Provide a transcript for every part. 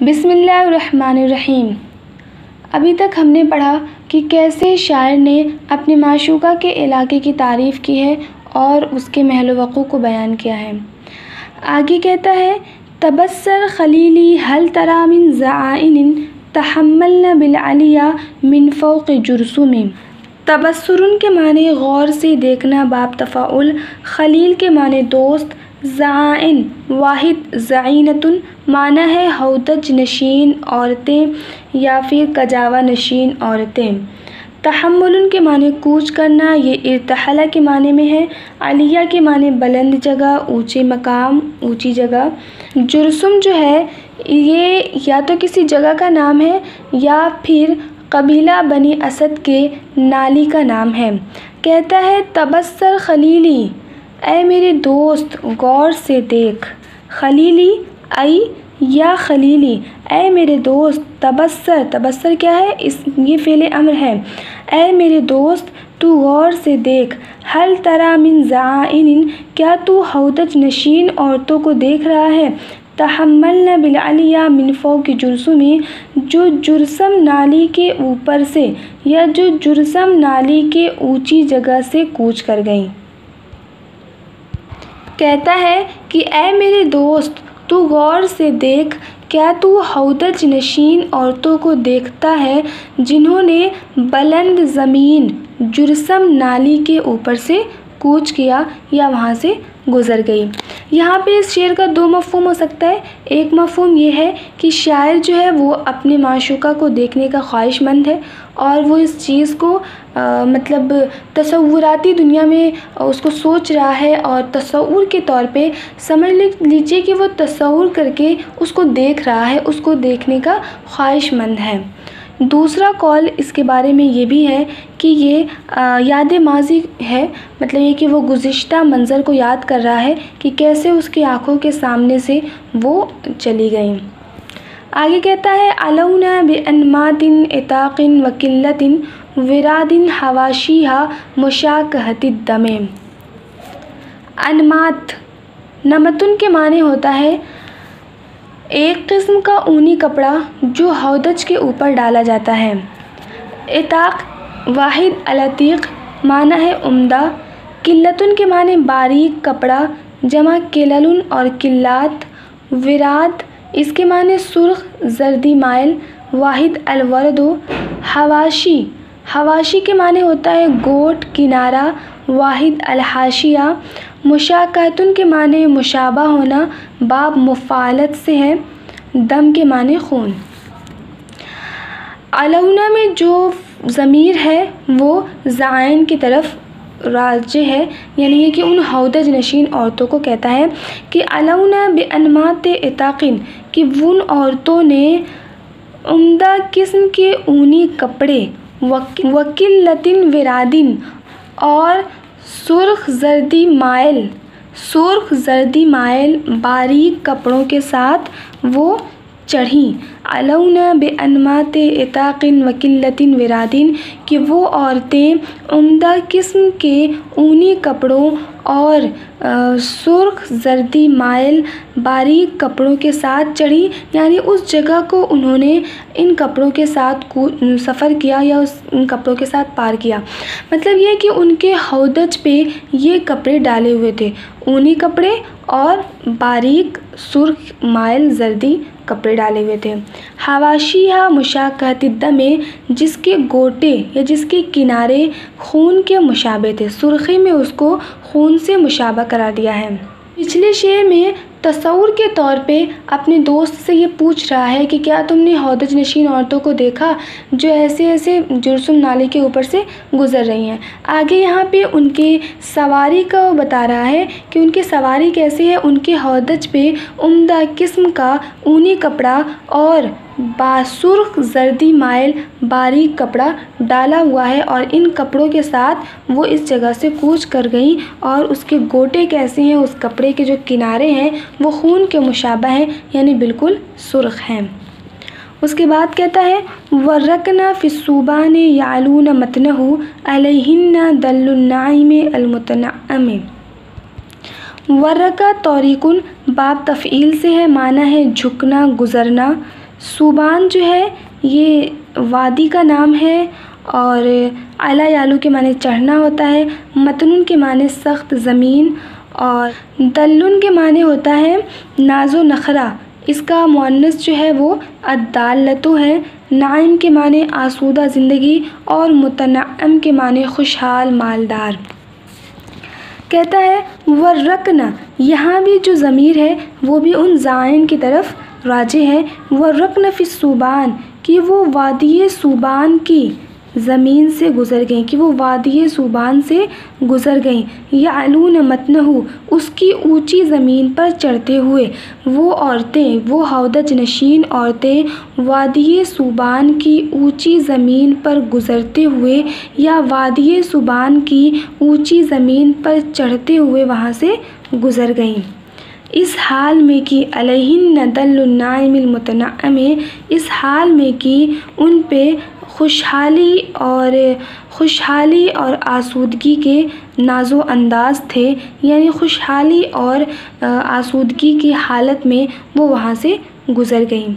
बिस्मिल्लाहिर्रहमानिर्रहीम। अभी तक हमने पढ़ा कि कैसे शायर ने अपनी माशूका के इलाके की तारीफ़ की है और उसके महल वक़ू को बयान किया है। आगे कहता है, तबस्सर खलीली हल तरा मिन ज़आइन तहम्मलना बिलअलिया मिन फ़ौक़ जुरसुम। तबस्सुरुन के माने गौर से देखना बाब तफ़ाउल, खलील के माने दोस्त, ज़आइन वाहिद, ज़ईनतुन माना है हौदज नशीन औरतें या फिर कजावा नशीन औरतें। तहम्मुलन के माने कूच करना, ये इर्तहला के माने में है। अलिया के माने बुलंद जगह, ऊँचे मकाम, ऊँची जगह। जुरसुम जो है ये या तो किसी जगह का नाम है या फिर कबीला बनी असद के नाली का नाम है। कहता है, तबस्सर खलीली, ऐ मेरे दोस्त गौर से देख। खलीली आई या खलीली, ऐ मेरे दोस्त। तबस्सर, तबस्सर क्या है, ये फ़ेल अम्र है। ऐ मेरे दोस्त तू गौर से देख। हल तरा मिन ज़आइन, क्या तू हौदज नशीन औरतों को देख रहा है। तहम्मलना बिलअलिया मिन फ़ौक़ जुरसुमी, जो जुरसम नाली के ऊपर से या जो जुरसम नाली के ऊंची जगह से कूच कर गईं। कहता है कि ऐ मेरे दोस्त तू गौर से देख, क्या तू हौदज नशीन औरतों को देखता है जिन्होंने बुलंद ज़मीन जुरसम नाली के ऊपर से कूच किया या वहाँ से गुज़र गई। यहाँ पे इस शेर का दो मफ़हूम हो सकता है। एक मफ़हूम ये है कि शायर जो है वो अपने माशूका को देखने का ख्वाहिशमंद है और वो इस चीज़ को मतलब तसव्वुराती दुनिया में उसको सोच रहा है और तसव्वुर के तौर पे समझ लीजिए कि वो तसव्वुर करके उसको देख रहा है, उसको देखने का ख्वाहिशमंद है। दूसरा कौल इसके बारे में ये भी है कि ये याद माज़ी है, मतलब ये कि वो गुज़िश्ता मंज़र को याद कर रहा है कि कैसे उसकी आँखों के सामने से वो चली गईं। आगे कहता है, अलौना बिअनमातिन इताक़िन व किल्लतिन विरादिन हवाशिहा मुशाकहतिद दमे। अनमात, नमतुन के माने होता है एक किस्म का ऊनी कपड़ा जो हौदज के ऊपर डाला जाता है। इताक़ वाहिद अलतीक़ माना है उम्दा। किल्लतुन के माने बारीक कपड़ा, जमा किललुन और किल्लात। विराद इसके माने सुर्ख जर्दी माइल, वाहिद अलवरदो। हवाशी, हवाशी के माने होता है गोट किनारा, वाहिद अलहाशिया। मुशाकहतुन के माने मुशाबा होना, बाब मुफ़ालत से है। दम के माने खून। अलौना में जो ज़मीर है वो ज़ाइन की तरफ राज्य है, यानी ये कि उन हौदज नशीन औरतों को कहता है कि अलौना बिअनमात इताक़िन, कि उन औरतों ने उम्दा किस्म के ऊनी कपड़े, वकिल्लतिन विरादिन और सुर्ख जर्दी माइल बारीक कपड़ों के साथ वो चढ़ीं। अलौना बेअनमात इताक़िन वकिल्लतिन विरादिन, कि वो औरतें उम्दा किस्म के ऊनी कपड़ों और सुर्ख जर्दी माइल बारीक कपड़ों के साथ चढ़ी, यानी उस जगह को उन्होंने इन कपड़ों के साथ सफ़र किया या उन कपड़ों के साथ पार किया। मतलब ये कि उनके हौदज पे ये कपड़े डाले हुए थे, ऊनी कपड़े और बारीक सुर्ख माइल जर्दी कपड़े डाले हुए थे। हवाशिहा मुशाकहतिद दमे, जिसके गोटे या जिसके किनारे खून के मुशाबे थे, सुर्खी में उसको खून से मुशाबा करार दिया है। पिछले शेर में तसव्वुर के तौर पे अपने दोस्त से ये पूछ रहा है कि क्या तुमने हौदज नशीन औरतों को देखा जो ऐसे ऐसे जुरसुम नाले के ऊपर से गुज़र रही हैं। आगे यहाँ पे उनके सवारी का बता रहा है कि उनकी सवारी कैसे है। उनके हौदज पे उम्दा किस्म का ऊनी कपड़ा और बासुर्ख जर्दी माइल बारीक कपड़ा डाला हुआ है और इन कपड़ों के साथ वो इस जगह से कूच कर गई और उसके गोटे कैसे हैं, उस कपड़े के जो किनारे हैं वो खून के मुशाबा हैं, यानी बिल्कुल सुर्ख हैं। उसके बाद कहता है, वर्रकना फ़िस्सूबान यालून मतनहु अलैहिन्ना दल्लुन्नाइम अलमुतनअम। वर्रका तौरीकुन बाब तफ़ईल से है, माना है झुकना गुज़रना। सूबान जो है ये वादी का नाम है, और अला यालू के माने चढ़ना होता है, मतनुन के माने सख्त ज़मीन, और दल्लुन के माने होता है नाज़ो नखरा। इसका मुअन्नस जो है वो अद्दालतु है। नाइम के माने आसूदा ज़िंदगी, और मुतनअम के माने खुशहाल मालदार। कहता है वर्रकना, यहाँ भी जो ज़मीर है वो भी उन ज़ाइन की तरफ राजे है। वर्रकना फ़ी सूबान, कि वो वादी सूबान की ज़मीन से गुज़र गईं, कि वो वादी सूबान से गुज़र गईं। यालून मतनहु, उसकी ऊंची ज़मीन पर चढ़ते हुए। वो औरतें, वो हौदज नशीन औरतें वादी सूबान की ऊंची ज़मीन पर गुज़रते हुए या वादी सूबान की ऊंची ज़मीन पर चढ़ते हुए वहाँ से गुज़र गईं। इस हाल में कि अलैहिन्न दल्लुन नाइमिल मुतनअम, इस हाल में कि उन पे खुशहाली और आसूदगी के नाज़ो अंदाज़ थे, यानी खुशहाली और आसूदगी की हालत में वो वहाँ से गुज़र गईं।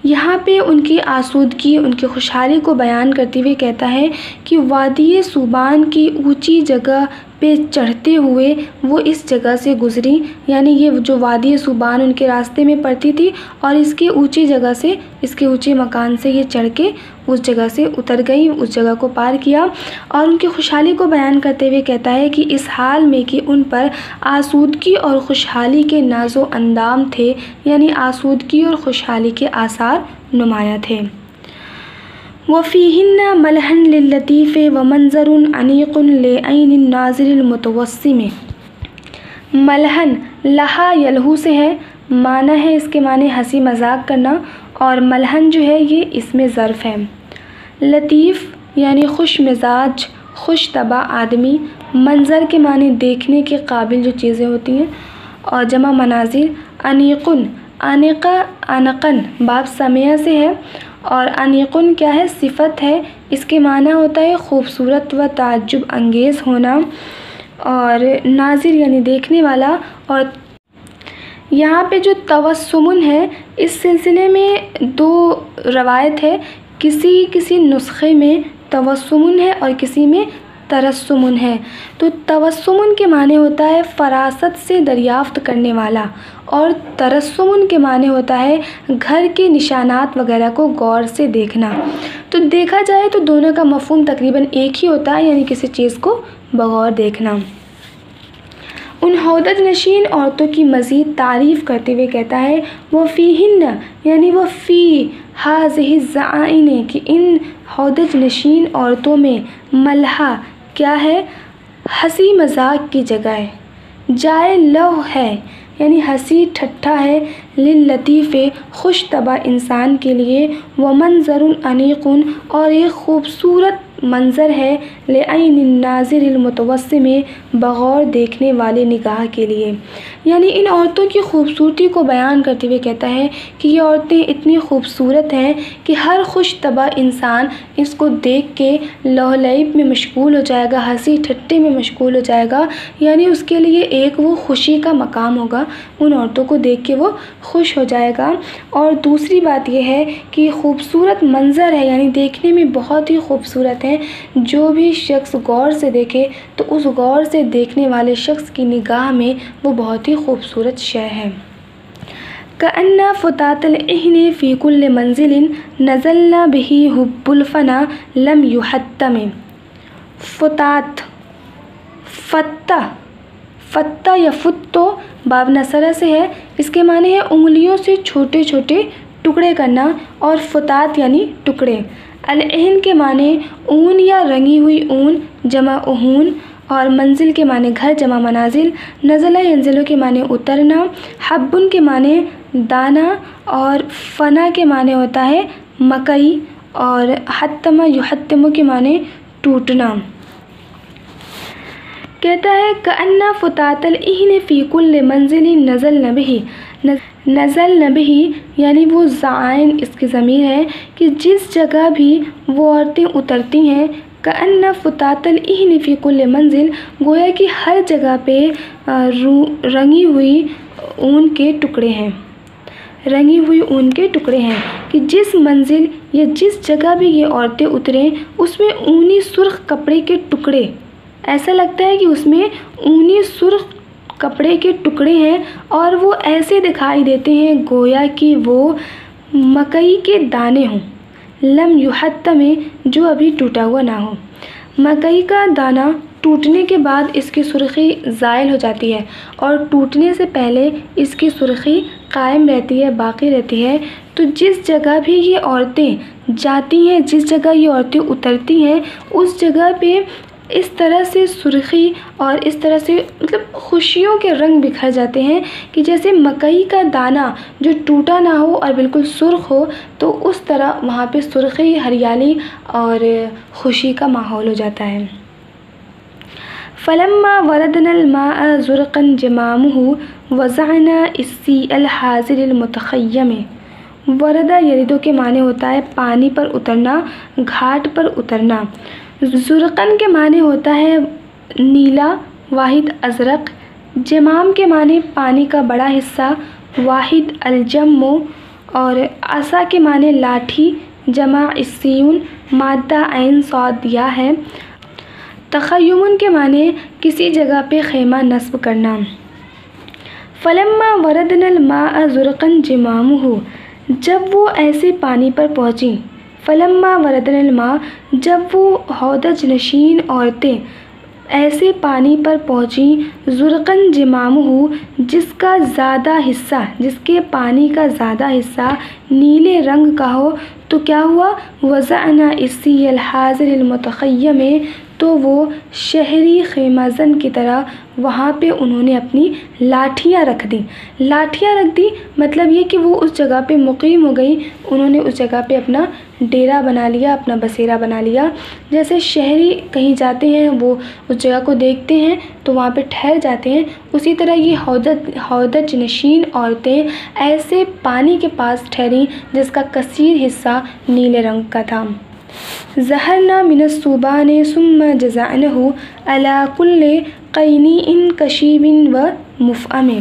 यहाँ पे उनकी आसूदगी, उनकी खुशहाली को बयान करते हुए कहता है कि वादी सूबान की ऊंची जगह पे चढ़ते हुए वो इस जगह से गुज़री, यानी ये जो वादी सूबान उनके रास्ते में पड़ती थी और इसकी ऊंची जगह से, इसके ऊंचे मकान से ये चढ़ के उस जगह से उतर गई, उस जगह को पार किया। और उनकी खुशहाली को बयान करते हुए कहता है कि इस हाल में कि उन पर आसूदगी और खुशहाली के नाज़ो अंदाम थे, यानी आसूदगी और खुशहाली के आसार नुमाया थे। वफ़ीहिन्ना मलहन लिल्लतीफ़े व मंज़रुन अनीक़ुन लिअयनिन नाज़िरिल मुतवस्सिम। मलहन लहा यलहू से है, माना है इसके माने हंसी मजाक करना, और मलहन जो है ये इसमें ज़र्फ़ है। लतीफ़ यानी खुश मिजाज, खुश तबा आदमी। मंज़र के माने देखने के काबिल जो चीज़ें होती हैं, और जमा मनाजिर। अनीक़ुन, अनीक़ा अनक़न बाब समिया से है, और अनीक़ुन क्या है, सिफ़त है। इसके माना होता है ख़ूबसूरत व ताज्जुब अंगेज़ होना, और नाज़िर यानी देखने वाला। और यहाँ पे जो तवस्सुमुन है, इस सिलसिले में दो रवायत है, किसी नुस्खे में तवस्सुमुन है और किसी में तरस्सुमुन है। तो तवस्सुमुन के माने होता है फ़रासत से दरियाफ़्त करने वाला, और तरस्सुमुन के माने होता है घर के निशानात वगैरह को गौर से देखना। तो देखा जाए तो दोनों का मफ़हूम तकरीबन एक ही होता है, यानी किसी चीज़ को बगौर देखना। उन हौदज नशीन औरतों की मज़ीद तारीफ़ करते हुए कहता है वफ़ीहिन्न, यानी वह फ़ी हाज़िहि ज़ाइन, कि इन हौदज नशीन औरतों में मलहा क्या है, हंसी मजाक की जगह है। जाए लव है, यानी हंसी ठट्ठा है। लिल लतीफ़े खुश तबा इंसान के लिए। व मंज़रुन अनीक़ुन, और एक ख़ूबसूरत मंज़र है। लिअयनिन नाज़िरिल मुतवस्सिम, बग़ौर देखने वाले निगाह के लिए। यानी इन औरतों की खूबसूरती को बयान करते हुए कहता है कि ये औरतें इतनी खूबसूरत हैं कि हर खुश तबा इंसान इसको देख के लहलैब में मशगूल हो जाएगा, हंसी ठट्टे में मशगूल हो जाएगा, यानी उसके लिए एक वो खुशी का मकाम होगा, उन औरतों को देख के वो खुश हो जाएगा। और दूसरी बात यह है कि खूबसूरत मंज़र है, यानी देखने में बहुत ही खूबसूरत है। जो भी शख्स गौर से देखे तो उस गौर से देखने वाले शख्स की निगाह में वो बहुत ही खूबसूरत शय है। कअन्ना फ़ुतातल इहने फ़ी कुल्ल मंज़िलिन नज़लना बिही हुब्बुल फ़ना लम युहत्तम। फ़ुतात, फ़त्ता या फ़ुत्तो बाब नसरा से है। इसके माने है उंगलियों से छोटे छोटे टुकड़े करना, और फ़ुतात यानी टुकड़े। अल-इहन के माने ऊन या रंगी हुई ऊन, जमा उहून। और मंजिल के माने घर, जमा मनाजिल। नज़ला यंज़िलु के माने उतरना। हब्बुन के माने दाना, और फ़ना के माने होता है मकई। और हत्तमा युहत्तमु के माने टूटना। कहता है कअन्ना फ़ुतातल इहने फ़ी कुल्ल मंज़िलिन नज़लन बिही। नज़ल नबी यानी वो ज़ाइन इसकी ज़मीर है कि जिस जगह भी वो औरतें उतरती हैं। कअन्ना फ़ुतातल इहने फ़ी कुल्ल मंज़िल, गोया कि हर जगह पे रंगी हुई ऊन के टुकड़े हैं। रंगी हुई ऊन के टुकड़े हैं कि जिस मंजिल या जिस जगह भी ये औरतें उतरें उसमें ऊनी सुर्ख कपड़े के टुकड़े, ऐसा लगता है कि उसमें ऊनी सुर्ख कपड़े के टुकड़े हैं और वो ऐसे दिखाई देते हैं गोया कि वो मकई के दाने हों, लम युहत्तमे, जो अभी टूटा हुआ ना हो। मकई का दाना टूटने के बाद इसकी सुर्खी ज़ाइल हो जाती है और टूटने से पहले इसकी सुर्खी कायम रहती है, बाकी रहती है। तो जिस जगह भी ये औरतें जाती हैं, जिस जगह ये औरतें उतरती हैं, उस जगह पे इस तरह से सुर्खी और इस तरह से मतलब खुशियों के रंग बिखर जाते हैं कि जैसे मकई का दाना जो टूटा ना हो और बिल्कुल सुर्ख हो, तो उस तरह वहाँ पे सुर्खी, हरियाली और खुशी का माहौल हो जाता है। फ़लम्मा वरदनल माअ ज़ुरक़न जमामुहु वज़अना इस्सी अल हाज़िरिल मुतख़य्यम। वरदा यरिदो के माने होता है पानी पर उतरना, घाट पर उतरना। ज़ुरक़न के माने होता है नीला, वाहिद अज़रक। जमाम के माने पानी का बड़ा हिस्सा, वाहिद अलजम्मो। और असा के माने लाठी, जमा इस्सियून, मादा ऐन सौद दिया है। तख़य्युमुन के माने किसी जगह पे ख़ैमा नस्ब करना। फ़लम्मा वरदनल माअ ज़ुरक़न जमामुहु, जब वो ऐसे पानी पर पहुँची। फ़लम्मा वरदनल मा, जब वो हौदज नशीन औरतें ऐसे पानी पर पहुँची। ज़ुरक़न जमामुहु, जिसका ज़्यादा हिस्सा, जिसके पानी का ज़्यादा हिस्सा नीले रंग का हो, तो क्या हुआ, वज़अना इस्सी अल हाज़िरिल मुतख़य्यम, तो वो शहरी ख़ैमाज़न की तरह वहाँ पे उन्होंने अपनी लाठियाँ रख दी। लाठियाँ रख दी मतलब ये कि वो उस जगह पे मुक़ीम हो गई, उन्होंने उस जगह पे अपना डेरा बना लिया, अपना बसेरा बना लिया। जैसे शहरी कहीं जाते हैं, वो उस जगह को देखते हैं तो वहाँ पे ठहर जाते हैं, उसी तरह ये हौदज नशीन औरतें ऐसे पानी के पास ठहरीं जिसका कसीर हिस्सा नीले रंग का था। ज़हरना मिनस्सूबाने सुम्मा जज़अनहु अला कुल्ले क़ैनीइन कशीबिन व मुफ़अमे।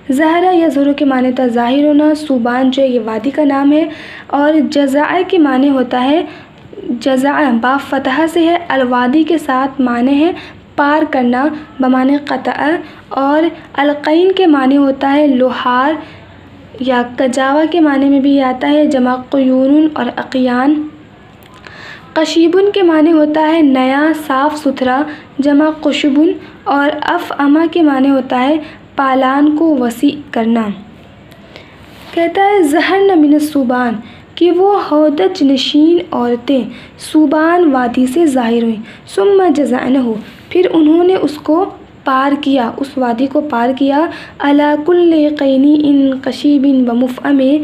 ज़हरा या ज़ुहर के माने था ज़ाहिर होना, सूबान जो है ये वादी का नाम है, और जज़ा के माने होता है, जज़ा बा फ़तह से है, अलवादी के साथ माने है पार करना बमाने क़तअ। और अलक़ैन के माने होता है लोहार या कजावा के माने में भी आता है, जमा क़ुयूनुन और अक़ियान। कशीबुन के माने होता है नया, साफ़ सुथरा, जमा क़ुशबुन। और अफ़अमा के माने होता है पालान को वसी करना। कहता है ज़हरन मिनस्सूबान, कि वो हौदज नशीन औरतें सूबान वादी से ज़ाहिर हुई। सुम्मा जज़अनहु, फिर उन्होंने उसको पार किया, उस वादी को पार किया। अला कुल्ले क़ैनीइन कशीबिन व मुफ़अमे,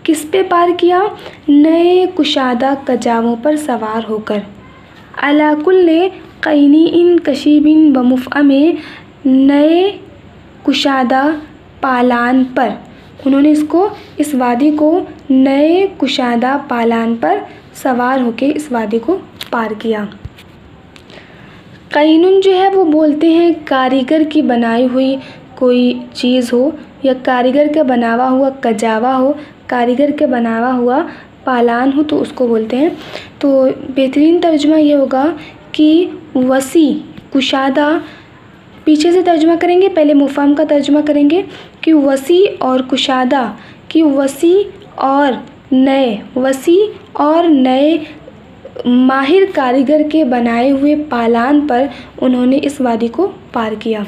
किस पे पार किया, नए कुशादा कजावों पर सवार होकर। अला कुल्ले क़ैनीइन कशीबिन व मुफ़अमे, नए कुशादा पालान पर, उन्होंने इस वादी को नए कुशादा पालान पर सवार होकर इस वादी को पार किया। क़ैनुन जो है वो बोलते हैं कारीगर की बनाई हुई कोई चीज़ हो या कारीगर का बनावा हुआ कजावा हो, कारीगर के बनावा हुआ पालान हो, तो उसको बोलते हैं। तो बेहतरीन तर्जुमा ये होगा कि वसी, कुशादा, पीछे से तर्जुमा करेंगे, पहले मुफ़हम का तर्जुमा करेंगे कि वसी और कुशादा, कि वसी और नए माहिर कारीगर के बनाए हुए पालान पर उन्होंने इस वादी को पार किया।